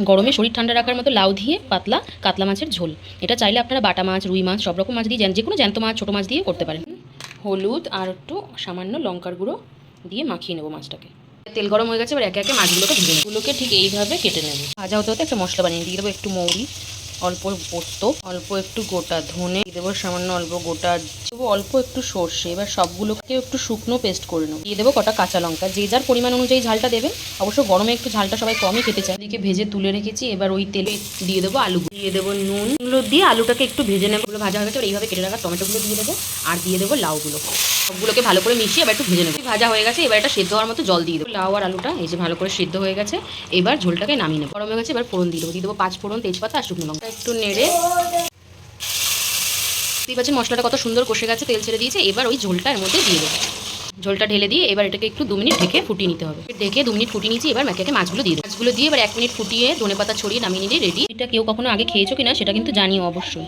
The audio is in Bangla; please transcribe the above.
গরমে শরীর ঠান্ডা রাখার মতো লাউ দিয়ে পাতলা কাতলা মাছের ঝোল। এটা চাইলে আপনারা বাটা মাছ, রুই মাছ, সব রকম মাছ দিয়ে যে কোনো জ্যান্ত মাছ, ছোটো মাছ দিয়ে করতে পারেন। হলুদ আর একটু সামান্য লঙ্কার গুঁড়ো দিয়ে মাখিয়ে নেবো মাছটাকে। তেল গরম হয়ে গেছে, এবার একে একে মাছগুলোকে ভেজে নেব। এগুলোকে ঠিক এইভাবে কেটে নেব। ভাজা হতে হতে একটা মশলা বানিয়ে দিয়ে দেবো, একটু মৌরি, অল্প পোস্ত, অল্প একটু গোটা ধনে দিয়ে দেবো, সামান্য অল্প গোটা দেবো, অল্প একটু সর্ষে। এবার সবগুলোকে একটু শুকনো পেস্ট করে নেবো। দিয়ে দেবো কটা কাঁচা লঙ্কা, যে যার পরিমাণ অনুযায়ী ঝালটা দেবেন। অবশ্য গরমে একটু ঝালটা সবাই কমই খেতে চায়। এদিকে ভেজে তুলে রেখেছি, এবার ওই তেলে দিয়ে দেবো আলু, দিয়ে দেবো নুনগুলো দিয়ে আলুটাকে একটু ভেজে নেবো। ভাজা হয়ে গেছে, এইভাবে কেটে রাখা টমেটোগুলো দিয়ে দেবো আর দিয়ে দেবো লাউগুলো। সবগুলোকে ভালো করে মিশিয়ে এবার একটু ভেজে নেবো। ভাজা হয়ে গেছে, এবার এটা সেদ্ধ হওয়ার মতো জল দিয়ে দেবো। লাউ আর আলুটা এই যে ভালো করে সেদ্ধ হয়ে গেছে, এবার ঝোলটাকে নামিয়ে নেবো। গরম হয়ে গেছে, এবার ফোড়ন দিয়ে দেবো 5 ফোড়ন, তেজপাতা আর শুকনো লঙ্কা। একটু নেড়ে দেখতে পাচ্ছেন মশলাটা কত সুন্দর কষে গেছে, তেল ছেড়ে দিয়েছে। এবার ওই ঝোলটা এর মধ্যে দিয়ে দেবো। ঝোলটা ঢেলে দিয়ে এবার এটাকে একটু 2 মিনিট ঢেকে ফুটিয়ে নিতে হবে। ঢেকে 2 মিনিট ফুটিয়ে নিয়েছি, এবার একে একে মাছগুলো দিয়ে দেবো। মাছগুলো দিয়ে এবার 1 মিনিট ফুটিয়ে ধনেপাতা ছড়িয়ে নামিয়ে নিলে রেডি। এটা কেউ কখনো আগে খেয়েছো কিনা সেটা কিন্তু জানিও অবশ্যই।